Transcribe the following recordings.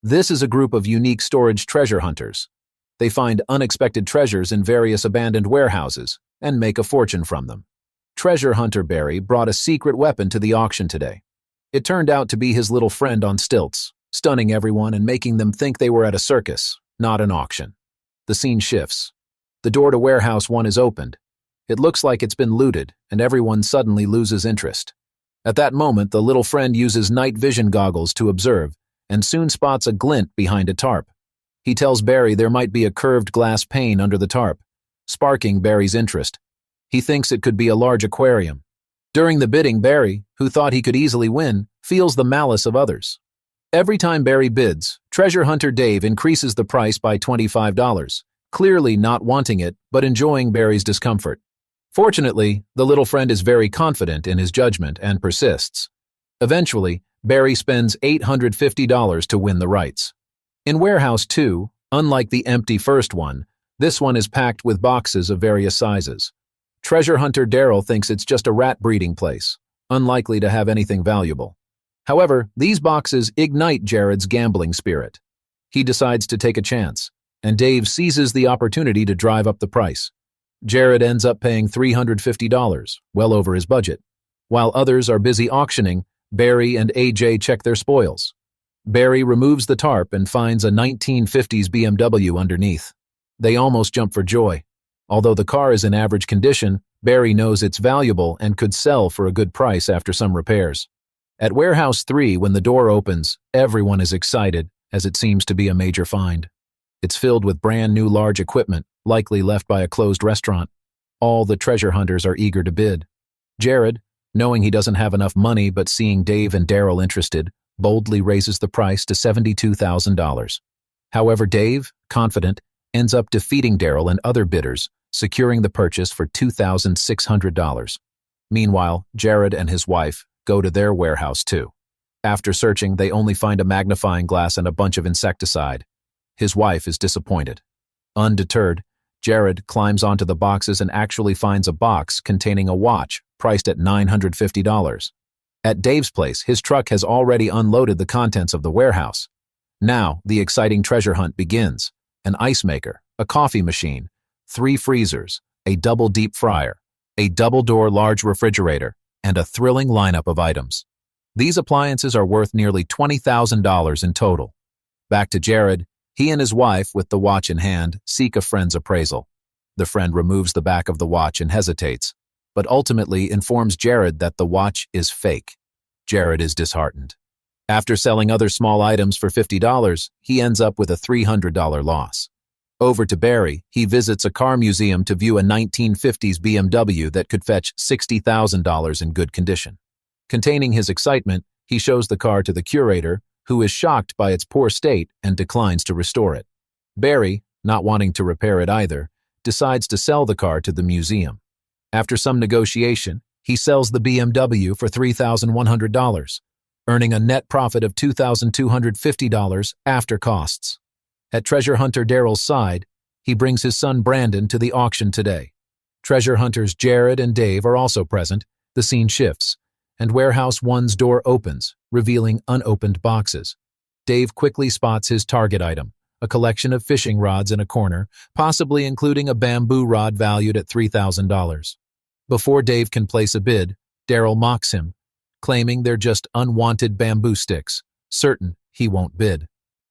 This is a group of unique storage treasure hunters. They find unexpected treasures in various abandoned warehouses and make a fortune from them. Treasure hunter Barry brought a secret weapon to the auction today. It turned out to be his little friend on stilts, stunning everyone and making them think they were at a circus, not an auction. The scene shifts. The door to warehouse 1 is opened. It looks like it's been looted, and everyone suddenly loses interest. At that moment, the little friend uses night vision goggles to observe, and soon spots a glint behind a tarp. He tells Barry there might be a curved glass pane under the tarp, sparking Barry's interest. He thinks it could be a large aquarium. During the bidding, Barry, who thought he could easily win, feels the malice of others. Every time Barry bids, treasure hunter Dave increases the price by $25, clearly not wanting it but enjoying Barry's discomfort. Fortunately, the little friend is very confident in his judgment and persists. Eventually, Barry spends $850 to win the rights. In Warehouse 2, unlike the empty first one, this one is packed with boxes of various sizes. Treasure hunter Darrell thinks it's just a rat breeding place, unlikely to have anything valuable. However, these boxes ignite Jared's gambling spirit. He decides to take a chance, and Dave seizes the opportunity to drive up the price. Jared ends up paying $350, well over his budget. While others are busy auctioning, Barry and AJ check their spoils. Barry removes the tarp and finds a 1950s BMW underneath. They almost jump for joy. Although the car is in average condition, Barry knows it's valuable and could sell for a good price after some repairs. At Warehouse 3, when the door opens, everyone is excited, as it seems to be a major find. It's filled with brand new large equipment, likely left by a closed restaurant. All the treasure hunters are eager to bid. Jared, knowing he doesn't have enough money but seeing Dave and Darrell interested, boldly raises the price to $72,000. However, Dave, confident, ends up defeating Darrell and other bidders, securing the purchase for $2,600. Meanwhile, Jared and his wife go to their warehouse too. After searching, they only find a magnifying glass and a bunch of insecticide. His wife is disappointed. Undeterred, Jared climbs onto the boxes and actually finds a box containing a watch priced at $950. At Dave's place, his truck has already unloaded the contents of the warehouse. Now, the exciting treasure hunt begins. An ice maker, a coffee machine, 3 freezers, a double deep fryer, a double-door large refrigerator, and a thrilling lineup of items. These appliances are worth nearly $20,000 in total. Back to Jared, he and his wife, with the watch in hand, seek a friend's appraisal. The friend removes the back of the watch and hesitates, but ultimately informs Jared that the watch is fake. Jared is disheartened. After selling other small items for $50, he ends up with a $300 loss. Over to Barry, he visits a car museum to view a 1950s BMW that could fetch $60,000 in good condition. Containing his excitement, he shows the car to the curator, who is shocked by its poor state and declines to restore it. Barry, not wanting to repair it either, decides to sell the car to the museum. After some negotiation, he sells the BMW for $3,100, earning a net profit of $2,250 after costs. At treasure hunter Darrell's side, he brings his son Brandon to the auction today. Treasure hunters Jared and Dave are also present. The scene shifts, and Warehouse 1's door opens, revealing unopened boxes. Dave quickly spots his target item, a collection of fishing rods in a corner, possibly including a bamboo rod valued at $3,000. Before Dave can place a bid, Darrell mocks him, claiming they're just unwanted bamboo sticks, certain he won't bid.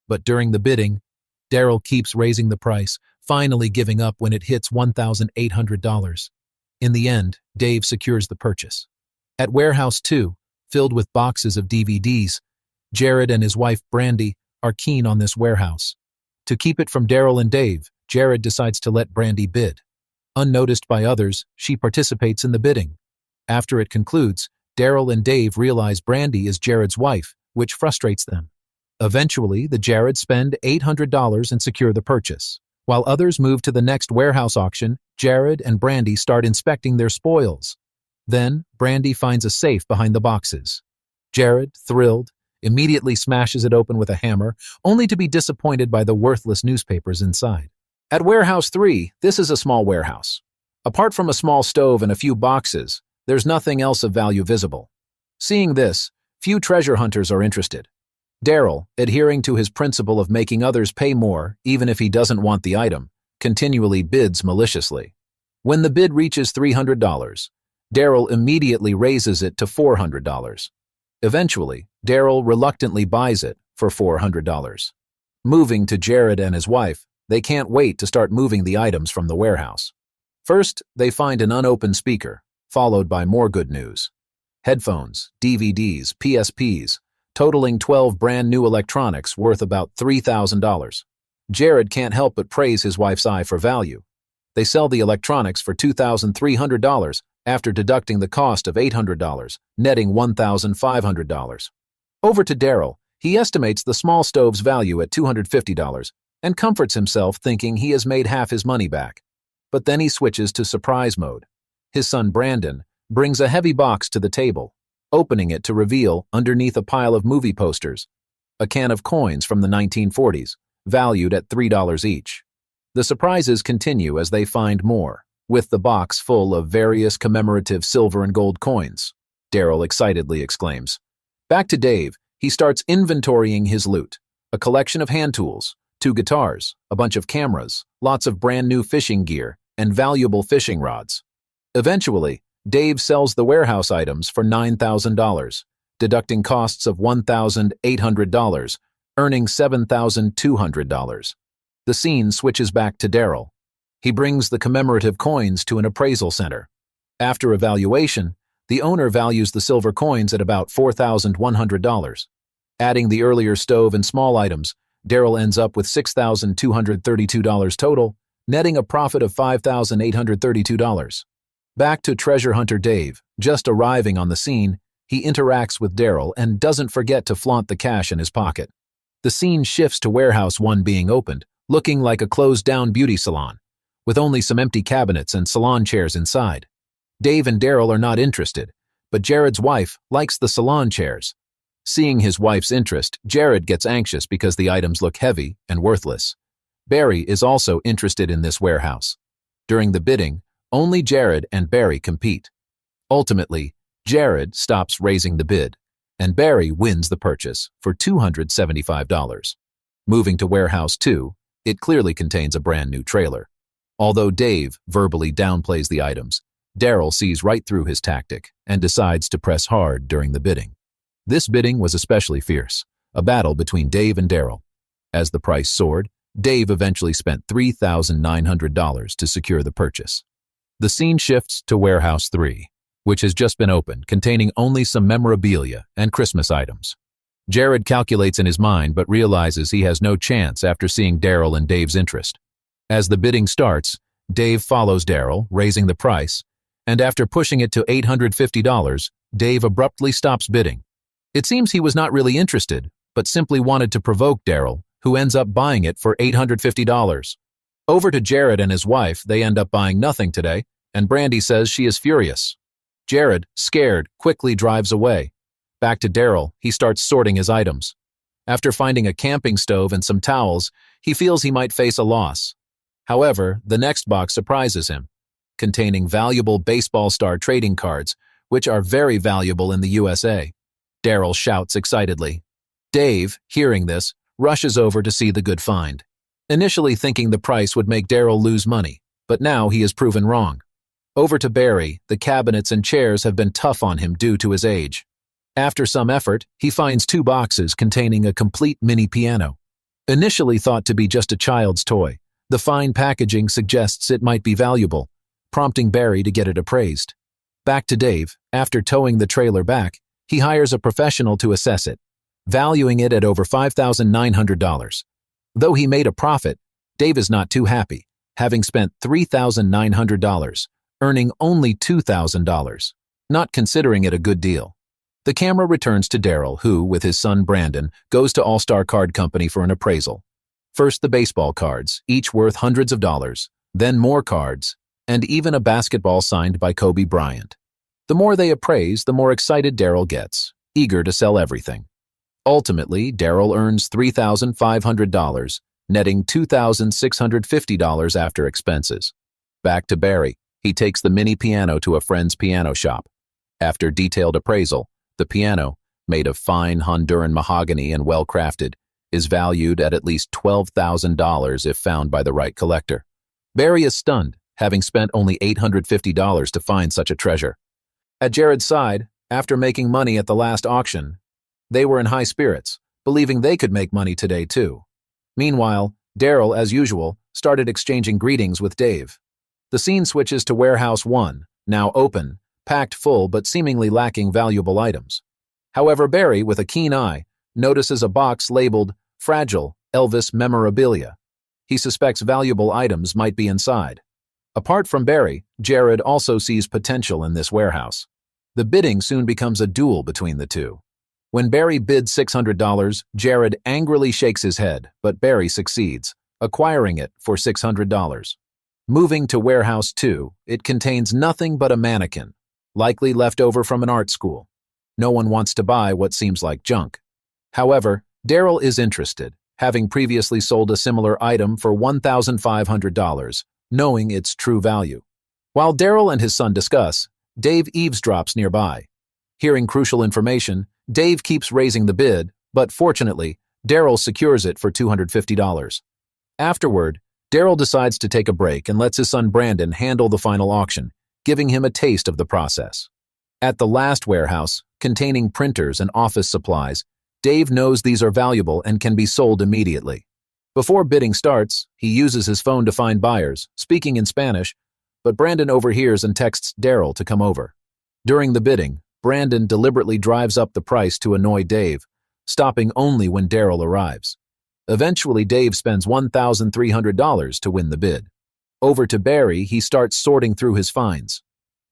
But during the bidding, Darrell keeps raising the price, finally giving up when it hits $1,800. In the end, Dave secures the purchase. At Warehouse 2, filled with boxes of DVDs, Jared and his wife Brandi are keen on this warehouse. To keep it from Darrell and Dave, Jared decides to let Brandi bid. Unnoticed by others, she participates in the bidding. After it concludes, Darrell and Dave realize Brandi is Jared's wife, which frustrates them. Eventually, the Jareds spend $800 and secure the purchase. While others move to the next warehouse auction, Jared and Brandi start inspecting their spoils. Then, Brandi finds a safe behind the boxes. Jared, thrilled, immediately smashes it open with a hammer, only to be disappointed by the worthless newspapers inside. At Warehouse 3, this is a small warehouse. Apart from a small stove and a few boxes, there's nothing else of value visible. Seeing this, few treasure hunters are interested. Darrell, adhering to his principle of making others pay more even if he doesn't want the item, continually bids maliciously. When the bid reaches $300, Darrell immediately raises it to $400. Eventually, Darrell reluctantly buys it for $400. Moving to Jared and his wife, they can't wait to start moving the items from the warehouse. First, they find an unopened speaker, followed by more good news. Headphones, DVDs, PSPs, totaling 12 brand new electronics worth about $3,000. Jared can't help but praise his wife's eye for value. They sell the electronics for $2,300 after deducting the cost of $800, netting $1,500. Over to Darrell, he estimates the small stove's value at $250 and comforts himself thinking he has made half his money back. But then he switches to surprise mode. His son Brandon brings a heavy box to the table, opening it to reveal, underneath a pile of movie posters, a can of coins from the 1940s, valued at $3 each. The surprises continue as they find more, with the box full of various commemorative silver and gold coins. Darrell excitedly exclaims. Back to Dave, he starts inventorying his loot, a collection of hand tools, 2 guitars, a bunch of cameras, lots of brand new fishing gear, and valuable fishing rods. Eventually, Dave sells the warehouse items for $9,000, deducting costs of $1,800, earning $7,200. The scene switches back to Darrell. He brings the commemorative coins to an appraisal center. After evaluation, the owner values the silver coins at about $4,100. Adding the earlier stove and small items, Darrell ends up with $6,232 total, netting a profit of $5,832. Back to treasure hunter Dave, just arriving on the scene, he interacts with Darrell and doesn't forget to flaunt the cash in his pocket. The scene shifts to warehouse 1 being opened, looking like a closed-down beauty salon, with only some empty cabinets and salon chairs inside. Dave and Darrell are not interested, but Jared's wife likes the salon chairs. Seeing his wife's interest, Jared gets anxious because the items look heavy and worthless. Barry is also interested in this warehouse. During the bidding, only Jared and Barry compete. Ultimately, Jared stops raising the bid, and Barry wins the purchase for $275. Moving to warehouse 2, it clearly contains a brand new trailer. Although Dave verbally downplays the items, Darrell sees right through his tactic and decides to press hard during the bidding. This bidding was especially fierce, a battle between Dave and Darrell. As the price soared, Dave eventually spent $3,900 to secure the purchase. The scene shifts to warehouse 3, which has just been opened, containing only some memorabilia and Christmas items. Jared calculates in his mind but realizes he has no chance after seeing Darrell and Dave's interest. As the bidding starts, Dave follows Darrell, raising the price, and after pushing it to $850, Dave abruptly stops bidding. It seems he was not really interested, but simply wanted to provoke Darrell, who ends up buying it for $850. Over to Jared and his wife, they end up buying nothing today, and Brandi says she is furious. Jared, scared, quickly drives away. Back to Darrell, he starts sorting his items. After finding a camping stove and some towels, he feels he might face a loss. However, the next box surprises him, containing valuable baseball star trading cards, which are very valuable in the USA. Darrell shouts excitedly. Dave, hearing this, rushes over to see the good find. Initially thinking the price would make Darrell lose money, but now he is proven wrong. Over to Barry, the cabinets and chairs have been tough on him due to his age. After some effort, he finds 2 boxes containing a complete mini piano. Initially thought to be just a child's toy, the fine packaging suggests it might be valuable, prompting Barry to get it appraised. Back to Dave, after towing the trailer back, he hires a professional to assess it, valuing it at over $5,900. Though he made a profit, Dave is not too happy, having spent $3,900, earning only $2,000, not considering it a good deal. The camera returns to Darrell, who, with his son Brandon, goes to All-Star Card Company for an appraisal. First the baseball cards, each worth hundreds of dollars, then more cards, and even a basketball signed by Kobe Bryant. The more they appraise, the more excited Darrell gets, eager to sell everything. Ultimately, Darrell earns $3,500, netting $2,650 after expenses. Back to Barry, he takes the mini piano to a friend's piano shop. After detailed appraisal, the piano, made of fine Honduran mahogany and well-crafted, is valued at least $12,000 if found by the right collector. Barry is stunned, having spent only $850 to find such a treasure. At Jared's side, after making money at the last auction, they were in high spirits, believing they could make money today too. Meanwhile, Darrell, as usual, started exchanging greetings with Dave. The scene switches to Warehouse 1, now open, packed full but seemingly lacking valuable items. However, Barry, with a keen eye, notices a box labeled Fragile Elvis Memorabilia. He suspects valuable items might be inside. Apart from Barry, Jared also sees potential in this warehouse. The bidding soon becomes a duel between the two. When Barry bids $600, Jared angrily shakes his head, but Barry succeeds, acquiring it for $600. Moving to Warehouse 2, it contains nothing but a mannequin, likely left over from an art school. No one wants to buy what seems like junk. However, Darrell is interested, having previously sold a similar item for $1,500, knowing its true value. While Darrell and his son discuss, Dave eavesdrops nearby. Hearing crucial information, Dave keeps raising the bid, but fortunately, Darrell secures it for $250. Afterward, Darrell decides to take a break and lets his son Brandon handle the final auction, giving him a taste of the process. At the last warehouse, containing printers and office supplies, Dave knows these are valuable and can be sold immediately. Before bidding starts, he uses his phone to find buyers, speaking in Spanish, but Brandon overhears and texts Darrell to come over. During the bidding, Brandon deliberately drives up the price to annoy Dave, stopping only when Darrell arrives. Eventually, Dave spends $1,300 to win the bid. Over to Barry, he starts sorting through his finds.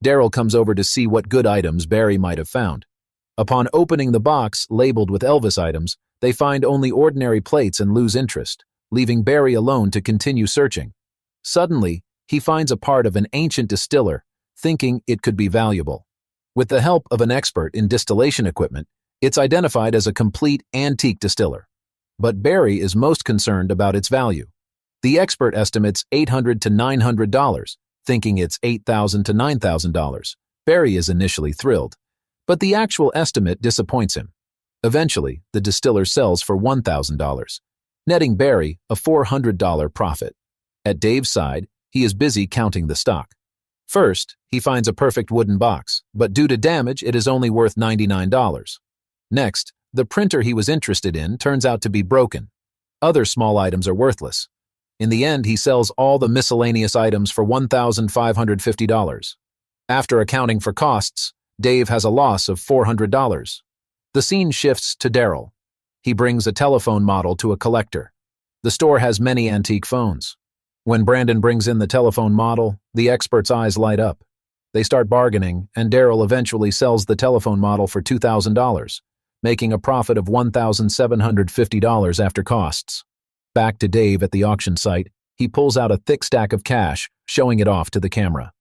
Darrell comes over to see what good items Barry might have found. Upon opening the box labeled with Elvis items, they find only ordinary plates and lose interest, leaving Barry alone to continue searching. Suddenly, he finds a part of an ancient distiller, thinking it could be valuable. With the help of an expert in distillation equipment, it's identified as a complete antique distiller. But Barry is most concerned about its value. The expert estimates $800 to $900, thinking it's $8,000 to $9,000. Barry is initially thrilled, but the actual estimate disappoints him. Eventually, the distiller sells for $1,000, netting Barry a $400 profit. At Dave's side, he is busy counting the stock. First, he finds a perfect wooden box, but due to damage, it is only worth $99. Next, the printer he was interested in turns out to be broken. Other small items are worthless. In the end, he sells all the miscellaneous items for $1,550. After accounting for costs, Dave has a loss of $400. The scene shifts to Darrell. He brings a telephone model to a collector. The store has many antique phones. When Brandon brings in the telephone model, the expert's eyes light up. They start bargaining, and Darrell eventually sells the telephone model for $2,000, making a profit of $1,750 after costs. Back to Dave at the auction site, he pulls out a thick stack of cash, showing it off to the camera.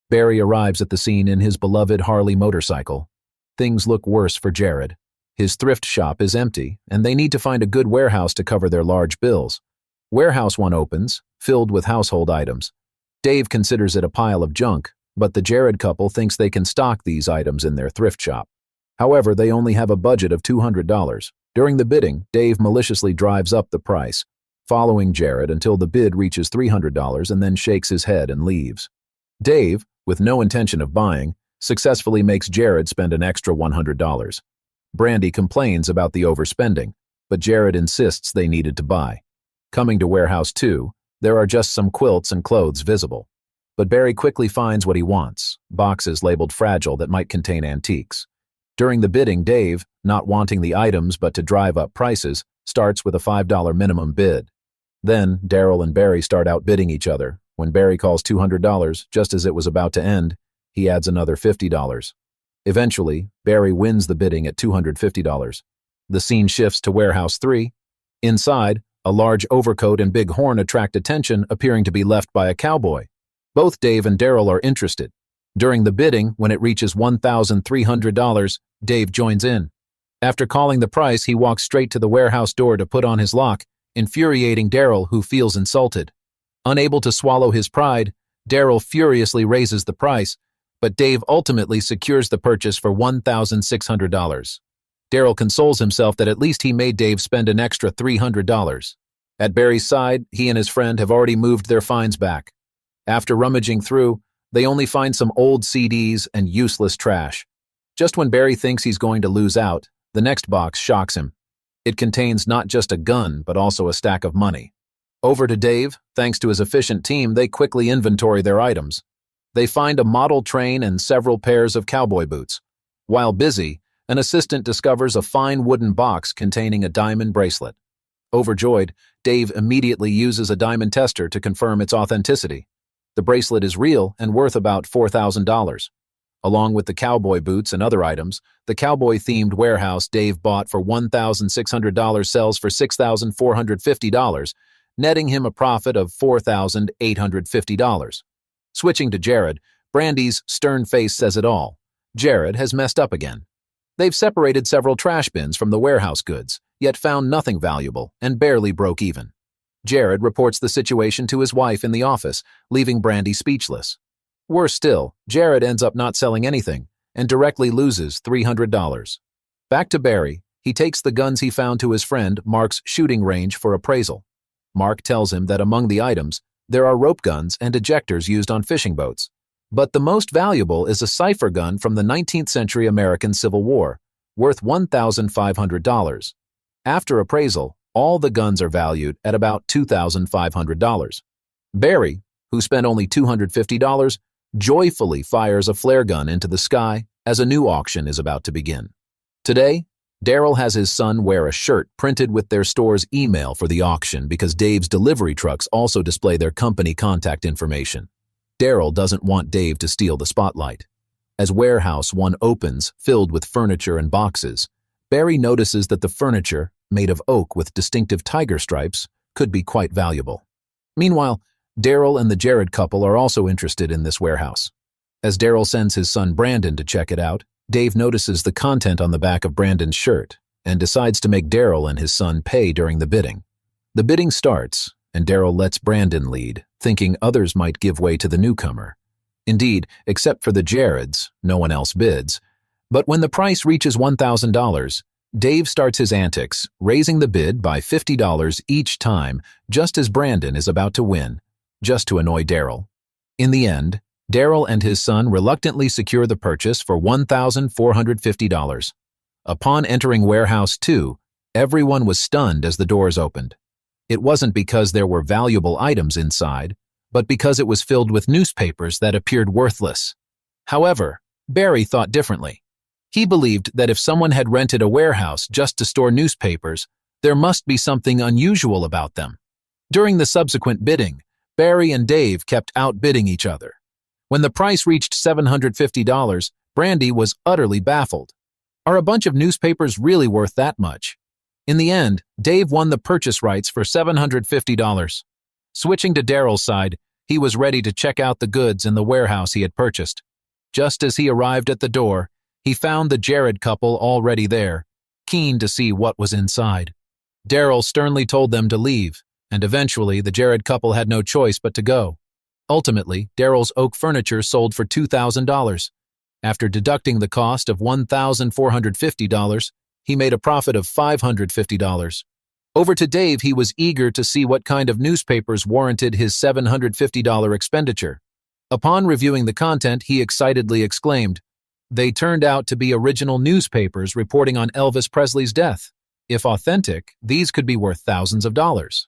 Barry arrives at the scene in his beloved Harley motorcycle. Things look worse for Jared. His thrift shop is empty, and they need to find a good warehouse to cover their large bills. Warehouse 1 opens, filled with household items. Dave considers it a pile of junk, but the Jared couple thinks they can stock these items in their thrift shop. However, they only have a budget of $200. During the bidding, Dave maliciously drives up the price, following Jared until the bid reaches $300 and then shakes his head and leaves. Dave, with no intention of buying, successfully makes Jared spend an extra $100. Brandi complains about the overspending, but Jared insists they needed to buy. Coming to Warehouse 2, there are just some quilts and clothes visible. But Barry quickly finds what he wants, boxes labeled fragile that might contain antiques. During the bidding, Dave, not wanting the items but to drive up prices, starts with a $5 minimum bid. Then, Darrell and Barry start outbidding each other. When Barry calls $200, just as it was about to end, he adds another $50. Eventually, Barry wins the bidding at $250. The scene shifts to Warehouse 3. Inside, a large overcoat and big horn attract attention, appearing to be left by a cowboy. Both Dave and Darrell are interested. During the bidding, when it reaches $1,300, Dave joins in. After calling the price, he walks straight to the warehouse door to put on his lock, infuriating Darrell, who feels insulted. Unable to swallow his pride, Darrell furiously raises the price, but Dave ultimately secures the purchase for $1,600. Darrell consoles himself that at least he made Dave spend an extra $300. At Barry's side, he and his friend have already moved their finds back. After rummaging through, they only find some old CDs and useless trash. Just when Barry thinks he's going to lose out, the next box shocks him. It contains not just a gun, but also a stack of money. Over to Dave, thanks to his efficient team, they quickly inventory their items. They find a model train and several pairs of cowboy boots. While busy, an assistant discovers a fine wooden box containing a diamond bracelet. Overjoyed, Dave immediately uses a diamond tester to confirm its authenticity. The bracelet is real and worth about $4,000. Along with the cowboy boots and other items, the cowboy-themed warehouse Dave bought for $1,600 sells for $6,450, netting him a profit of $4,850. Switching to Jared, Brandi's stern face says it all. Jared has messed up again. They've separated several trash bins from the warehouse goods, yet found nothing valuable and barely broke even. Jared reports the situation to his wife in the office, leaving Brandi speechless. Worse still, Jared ends up not selling anything and directly loses $300. Back to Barry, he takes the guns he found to his friend Mark's shooting range for appraisal. Mark tells him that among the items, there are rope guns and ejectors used on fishing boats. But the most valuable is a cipher gun from the 19th century American Civil War, worth $1,500. After appraisal, all the guns are valued at about $2,500. Barry, who spent only $250, joyfully fires a flare gun into the sky as a new auction is about to begin. Today, Darrell has his son wear a shirt printed with their store's email for the auction because Dave's delivery trucks also display their company contact information. Darrell doesn't want Dave to steal the spotlight. As Warehouse 1 opens, filled with furniture and boxes, Barry notices that the furniture, made of oak with distinctive tiger stripes, could be quite valuable. Meanwhile, Darrell and the Jared couple are also interested in this warehouse. As Darrell sends his son Brandon to check it out, Dave notices the content on the back of Brandon's shirt and decides to make Darrell and his son pay during the bidding. The bidding starts, and Darrell lets Brandon lead, thinking others might give way to the newcomer. Indeed, except for the Jareds, no one else bids. But when the price reaches $1,000, Dave starts his antics, raising the bid by $50 each time, just as Brandon is about to win, just to annoy Darrell. In the end, Darrell and his son reluctantly secure the purchase for $1,450. Upon entering Warehouse 2, everyone was stunned as the doors opened. It wasn't because there were valuable items inside, but because it was filled with newspapers that appeared worthless. However, Barry thought differently. He believed that if someone had rented a warehouse just to store newspapers, there must be something unusual about them. During the subsequent bidding, Barry and Dave kept outbidding each other. When the price reached $750, Brandi was utterly baffled. Are a bunch of newspapers really worth that much? In the end, Dave won the purchase rights for $750. Switching to Darrell's side, he was ready to check out the goods in the warehouse he had purchased. Just as he arrived at the door, he found the Jared couple already there, keen to see what was inside. Darrell sternly told them to leave, and eventually the Jared couple had no choice but to go. Ultimately, Darrell's oak furniture sold for $2,000. After deducting the cost of $1,450, he made a profit of $550. Over to Dave, he was eager to see what kind of newspapers warranted his $750 expenditure. Upon reviewing the content, he excitedly exclaimed, "They turned out to be original newspapers reporting on Elvis Presley's death. If authentic, these could be worth thousands of dollars."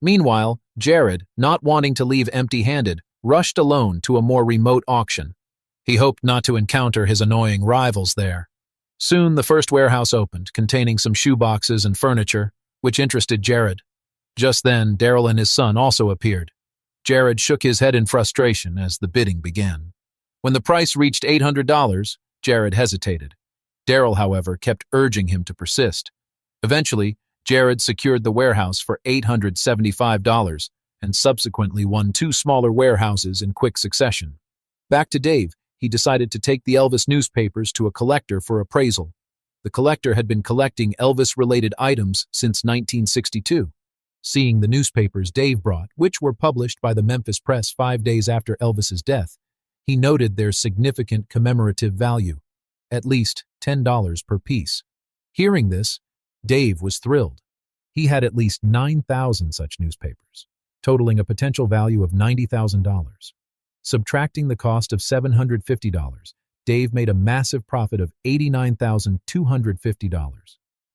Meanwhile, Jared, not wanting to leave empty-handed, rushed alone to a more remote auction. He hoped not to encounter his annoying rivals there. Soon the first warehouse opened, containing some shoeboxes and furniture, which interested Jared. Just then, Darrell and his son also appeared. Jared shook his head in frustration as the bidding began. When the price reached $800, Jared hesitated. Darrell, however, kept urging him to persist. Eventually, Jared secured the warehouse for $875 and subsequently won 2 smaller warehouses in quick succession. Back to Dave, he decided to take the Elvis newspapers to a collector for appraisal. The collector had been collecting Elvis-related items since 1962. Seeing the newspapers Dave brought, which were published by the Memphis Press 5 days after Elvis's death, he noted their significant commemorative value, at least $10 per piece. Hearing this, Dave was thrilled. He had at least 9,000 such newspapers, totaling a potential value of $90,000. Subtracting the cost of $750, Dave made a massive profit of $89,250.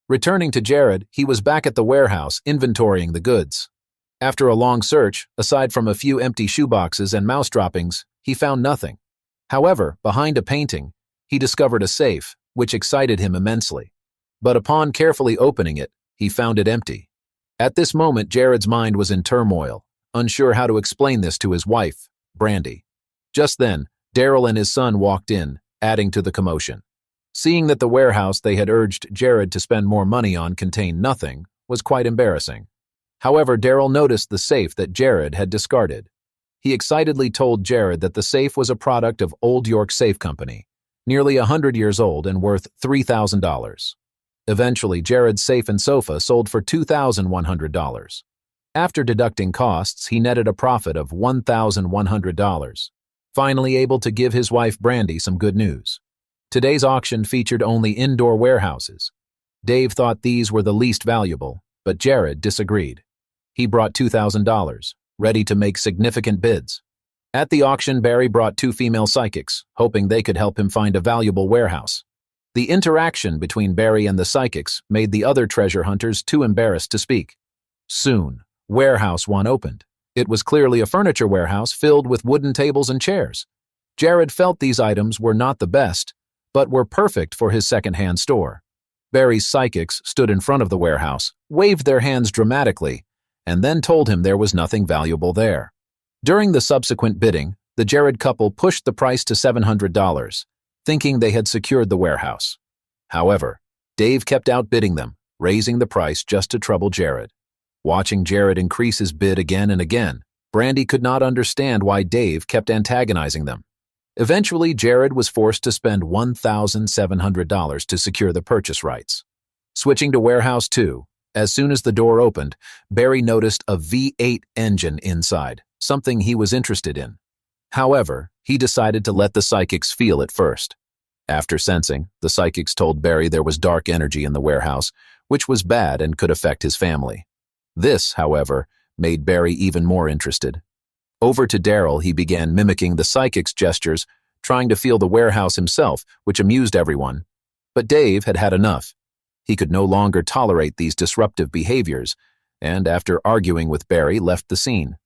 Returning to Jared, he was back at the warehouse inventorying the goods. After a long search, aside from a few empty shoeboxes and mouse droppings, he found nothing. However, behind a painting, he discovered a safe, which excited him immensely. But upon carefully opening it, he found it empty. At this moment, Jared's mind was in turmoil, unsure how to explain this to his wife, Brandi. Just then, Darrell and his son walked in, adding to the commotion. Seeing that the warehouse they had urged Jared to spend more money on contained nothing was quite embarrassing. However, Darrell noticed the safe that Jared had discarded. He excitedly told Jared that the safe was a product of Old York Safe Company, nearly 100 years old and worth $3,000. Eventually, Jared's safe and sofa sold for $2,100. After deducting costs, he netted a profit of $1,100, finally able to give his wife Brandi some good news. Today's auction featured only indoor warehouses. Dave thought these were the least valuable, but Jared disagreed. He brought $2,000, ready to make significant bids. At the auction, Barry brought two female psychics, hoping they could help him find a valuable warehouse. The interaction between Barry and the psychics made the other treasure hunters too embarrassed to speak. Soon, Warehouse 1 opened. It was clearly a furniture warehouse filled with wooden tables and chairs. Jared felt these items were not the best, but were perfect for his second-hand store. Barry's psychics stood in front of the warehouse, waved their hands dramatically, and then told him there was nothing valuable there. During the subsequent bidding, the Jared couple pushed the price to $700, thinking they had secured the warehouse. However, Dave kept outbidding them, raising the price just to trouble Jared. Watching Jared increase his bid again and again, Brandi could not understand why Dave kept antagonizing them. Eventually, Jared was forced to spend $1,700 to secure the purchase rights. Switching to Warehouse 2, as soon as the door opened, Barry noticed a V8 engine inside, something he was interested in. However, he decided to let the psychics feel it first. After sensing, the psychics told Barry there was dark energy in the warehouse, which was bad and could affect his family. This, however, made Barry even more interested. Over to Darrell, he began mimicking the psychic's gestures, trying to feel the warehouse himself, which amused everyone. But Dave had had enough. He could no longer tolerate these disruptive behaviors, and after arguing with Barry, left the scene.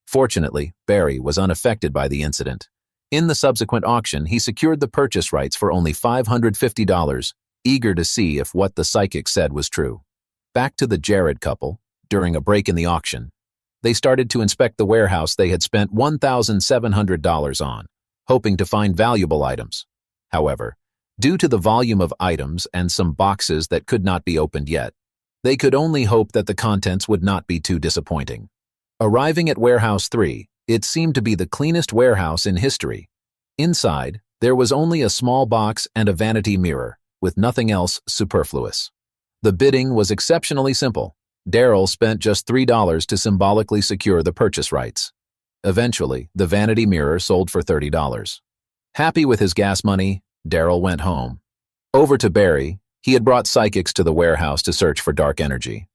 Fortunately, Barry was unaffected by the incident. In the subsequent auction, he secured the purchase rights for only $550, eager to see if what the psychic said was true. Back to the Jared couple, during a break in the auction, they started to inspect the warehouse they had spent $1,700 on, hoping to find valuable items. However, due to the volume of items and some boxes that could not be opened yet, they could only hope that the contents would not be too disappointing. Arriving at Warehouse 3, it seemed to be the cleanest warehouse in history. Inside, there was only a small box and a vanity mirror, with nothing else superfluous. The bidding was exceptionally simple. Darrell spent just $3 to symbolically secure the purchase rights. Eventually, the vanity mirror sold for $30. Happy with his gas money, Darrell went home. Over to Barry, he had brought psychics to the warehouse to search for dark energy.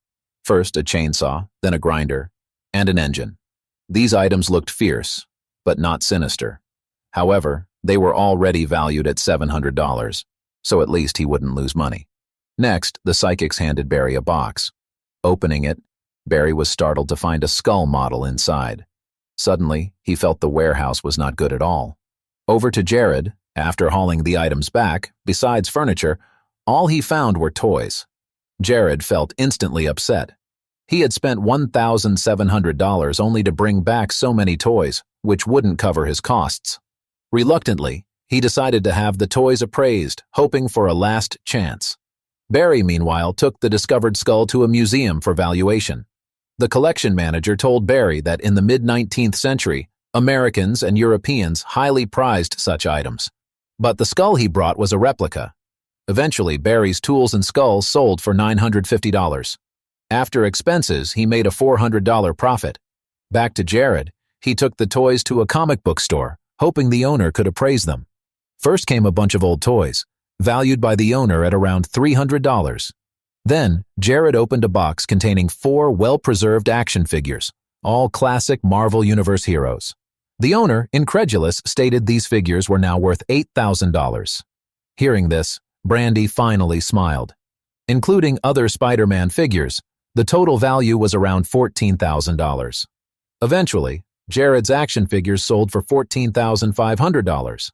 First a chainsaw, then a grinder, and an engine. These items looked fierce, but not sinister. However, they were already valued at $700, so at least he wouldn't lose money. Next, the psychics handed Barry a box. Opening it, Barry was startled to find a skull model inside. Suddenly, he felt the warehouse was not good at all. Over to Jared, after hauling the items back, besides furniture, all he found were toys. Jared felt instantly upset. He had spent $1,700 only to bring back so many toys, which wouldn't cover his costs. Reluctantly, he decided to have the toys appraised, hoping for a last chance. Barry, meanwhile, took the discovered skull to a museum for valuation. The collection manager told Barry that in the mid-19th century, Americans and Europeans highly prized such items. But the skull he brought was a replica. Eventually, Barry's tools and skulls sold for $950. After expenses, he made a $400 profit. Back to Jared, he took the toys to a comic book store, hoping the owner could appraise them. First came a bunch of old toys, valued by the owner at around $300. Then, Jared opened a box containing 4 well-preserved action figures, all classic Marvel Universe heroes. The owner, incredulous, stated these figures were now worth $8,000. Hearing this, Brandi finally smiled. Including other Spider-Man figures, the total value was around $14,000. Eventually, Jared's action figures sold for $14,500.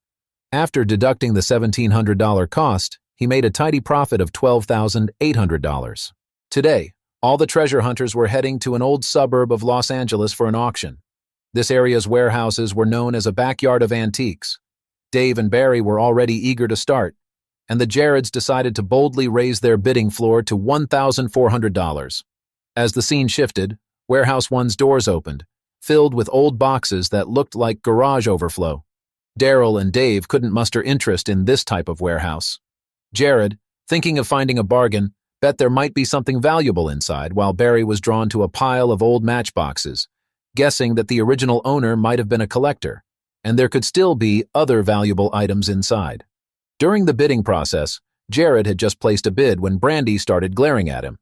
After deducting the $1,700 cost, he made a tidy profit of $12,800. Today, all the treasure hunters were heading to an old suburb of Los Angeles for an auction. This area's warehouses were known as a backyard of antiques. Dave and Barry were already eager to start, and the Jareds decided to boldly raise their bidding floor to $1,400. As the scene shifted, Warehouse 1's doors opened, filled with old boxes that looked like garage overflow. Darrell and Dave couldn't muster interest in this type of warehouse. Jared, thinking of finding a bargain, bet there might be something valuable inside, while Barry was drawn to a pile of old matchboxes, guessing that the original owner might have been a collector, and there could still be other valuable items inside. During the bidding process, Jared had just placed a bid when Brandi started glaring at him.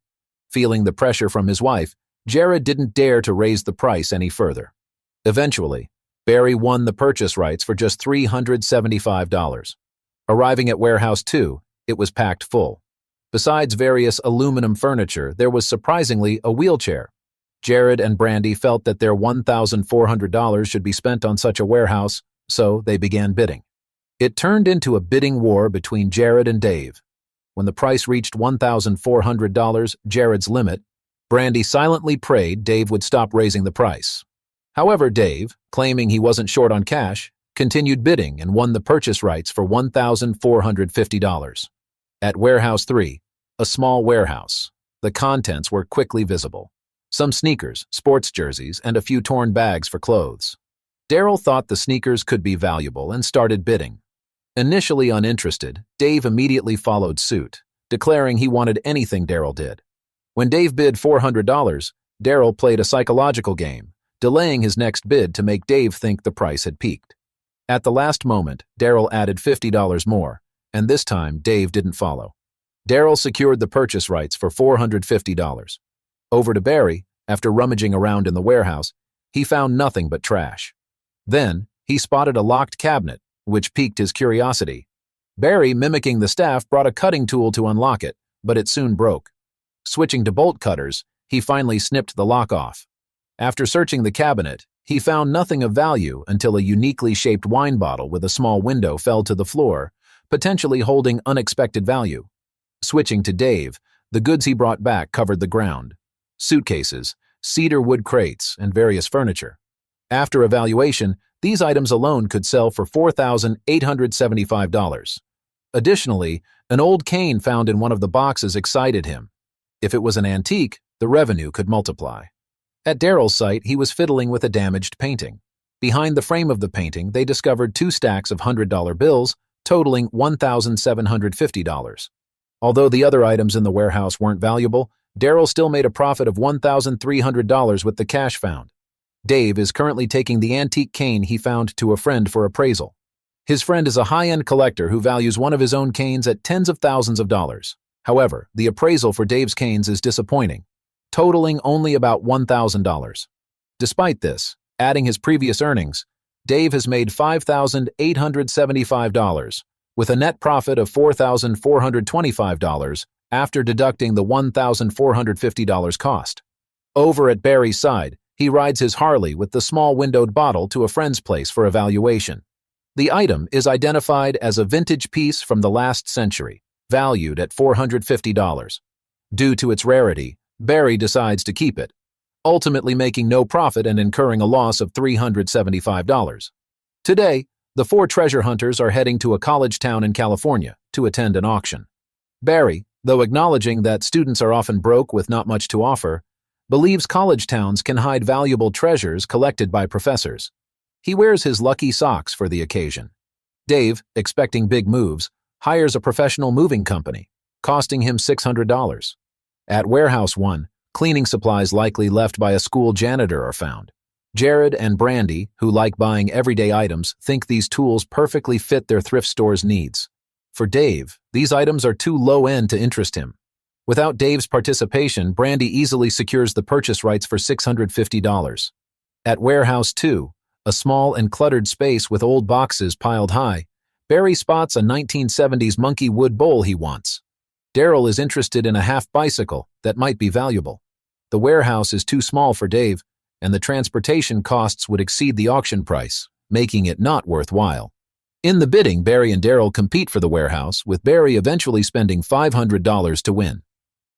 Feeling the pressure from his wife, Jared didn't dare to raise the price any further. Eventually, Barry won the purchase rights for just $375. Arriving at Warehouse 2, it was packed full. Besides various aluminum furniture, there was surprisingly a wheelchair. Jared and Brandi felt that their $1,400 should be spent on such a warehouse, so they began bidding. It turned into a bidding war between Jared and Dave. When the price reached $1,400, Jared's limit, Brandi silently prayed Dave would stop raising the price. However, Dave, claiming he wasn't short on cash, continued bidding and won the purchase rights for $1,450. At Warehouse 3, a small warehouse, the contents were quickly visible. Some sneakers, sports jerseys, and a few torn bags for clothes. Darrell thought the sneakers could be valuable and started bidding. Initially uninterested, Dave immediately followed suit, declaring he wanted anything Darrell did. When Dave bid $400, Darrell played a psychological game, delaying his next bid to make Dave think the price had peaked. At the last moment, Darrell added $50 more, and this time Dave didn't follow. Darrell secured the purchase rights for $450. Over to Barry, after rummaging around in the warehouse, he found nothing but trash. Then, he spotted a locked cabinet, which piqued his curiosity. Barry, mimicking the staff, brought a cutting tool to unlock it, but it soon broke. Switching to bolt cutters, he finally snipped the lock off. After searching the cabinet, he found nothing of value until a uniquely shaped wine bottle with a small window fell to the floor, potentially holding unexpected value. Switching to Dave, the goods he brought back covered the ground. Suitcases, cedar wood crates, and various furniture. After evaluation, these items alone could sell for $4,875. Additionally, an old cane found in one of the boxes excited him. If it was an antique, the revenue could multiply. At Darrell's site, he was fiddling with a damaged painting. Behind the frame of the painting, they discovered 2 stacks of $100 bills, totaling $1,750. Although the other items in the warehouse weren't valuable, Darrell still made a profit of $1,300 with the cash found. Dave is currently taking the antique cane he found to a friend for appraisal. His friend is a high-end collector who values one of his own canes at tens of thousands of dollars. However, the appraisal for Dave's canes is disappointing, totaling only about $1,000. Despite this, adding his previous earnings, Dave has made $5,875, with a net profit of $4,425 after deducting the $1,450 cost. Over at Barry's side, he rides his Harley with the small windowed bottle to a friend's place for evaluation. The item is identified as a vintage piece from the last century, valued at $450. Due to its rarity, Barry decides to keep it, ultimately making no profit and incurring a loss of $375. Today, the 4 treasure hunters are heading to a college town in California to attend an auction. Barry, though acknowledging that students are often broke with not much to offer, believes college towns can hide valuable treasures collected by professors. He wears his lucky socks for the occasion. Dave, expecting big moves, hires a professional moving company, costing him $600. At Warehouse 1, cleaning supplies likely left by a school janitor are found. Jared and Brandi, who like buying everyday items, think these tools perfectly fit their thrift store's needs. For Dave, these items are too low-end to interest him. Without Dave's participation, Brandi easily secures the purchase rights for $650. At Warehouse 2, a small and cluttered space with old boxes piled high, Barry spots a 1970s monkey wood bowl he wants. Darrell is interested in a half bicycle that might be valuable. The warehouse is too small for Dave, and the transportation costs would exceed the auction price, making it not worthwhile. In the bidding, Barry and Darrell compete for the warehouse, with Barry eventually spending $500 to win.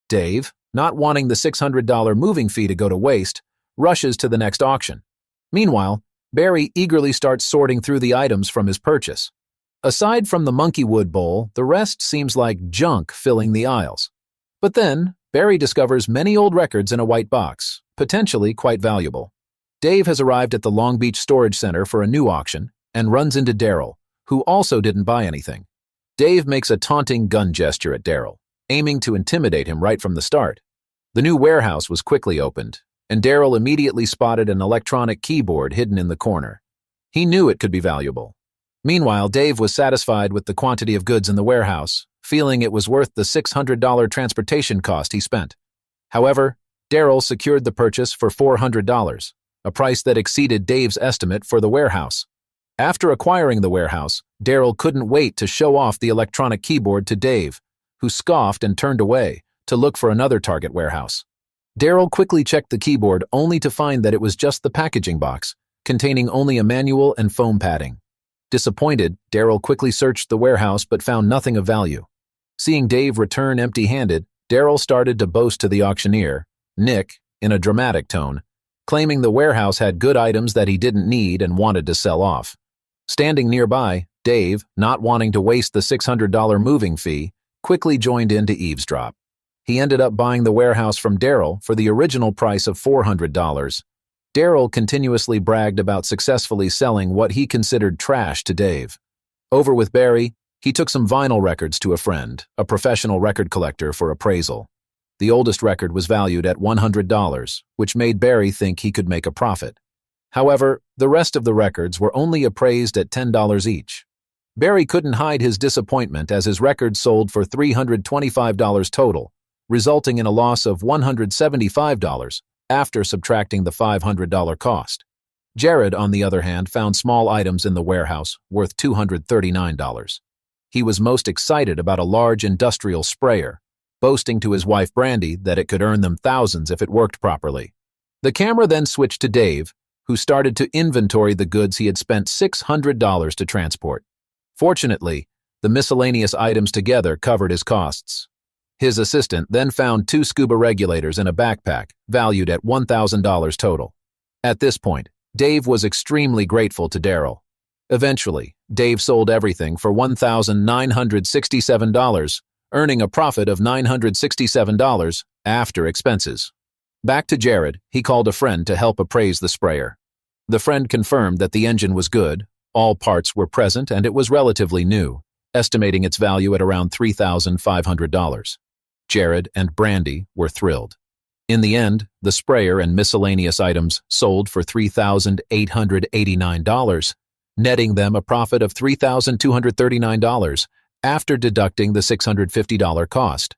Dave, not wanting the $600 moving fee to go to waste, rushes to the next auction. Meanwhile, Barry eagerly starts sorting through the items from his purchase. Aside from the monkey wood bowl, the rest seems like junk filling the aisles. But then, Barry discovers many old records in a white box, potentially quite valuable. Dave has arrived at the Long Beach Storage Center for a new auction and runs into Darrell, who also didn't buy anything. Dave makes a taunting gun gesture at Darrell, aiming to intimidate him right from the start. The new warehouse was quickly opened, and Darrell immediately spotted an electronic keyboard hidden in the corner. He knew it could be valuable. Meanwhile, Dave was satisfied with the quantity of goods in the warehouse, feeling it was worth the $600 transportation cost he spent. However, Darrell secured the purchase for $400, a price that exceeded Dave's estimate for the warehouse. After acquiring the warehouse, Darrell couldn't wait to show off the electronic keyboard to Dave, who scoffed and turned away to look for another target warehouse. Darrell quickly checked the keyboard only to find that it was just the packaging box, containing only a manual and foam padding. Disappointed, Darrell quickly searched the warehouse but found nothing of value. Seeing Dave return empty-handed, Darrell started to boast to the auctioneer, Nick, in a dramatic tone, claiming the warehouse had good items that he didn't need and wanted to sell off. Standing nearby, Dave, not wanting to waste the $600 moving fee, quickly joined in to eavesdrop. He ended up buying the warehouse from Darrell for the original price of $400. Darrell continuously bragged about successfully selling what he considered trash to Dave. Over with Barry, he took some vinyl records to a friend, a professional record collector, for appraisal. The oldest record was valued at $100, which made Barry think he could make a profit. However, the rest of the records were only appraised at $10 each. Barry couldn't hide his disappointment as his records sold for $325 total, resulting in a loss of $175 after subtracting the $500 cost. Jared, on the other hand, found small items in the warehouse worth $239. He was most excited about a large industrial sprayer, boasting to his wife Brandi that it could earn them thousands if it worked properly. The camera then switched to Dave, who started to inventory the goods he had spent $600 to transport. Fortunately, the miscellaneous items together covered his costs. His assistant then found 2 scuba regulators in a backpack, valued at $1,000 total. At this point, Dave was extremely grateful to Darrell. Eventually, Dave sold everything for $1,967, earning a profit of $967 after expenses. Back to Jared, he called a friend to help appraise the sprayer. The friend confirmed that the engine was good, all parts were present, and it was relatively new, estimating its value at around $3,500. Jared and Brandi were thrilled. In the end, the sprayer and miscellaneous items sold for $3,889, netting them a profit of $3,239 after deducting the $650 cost.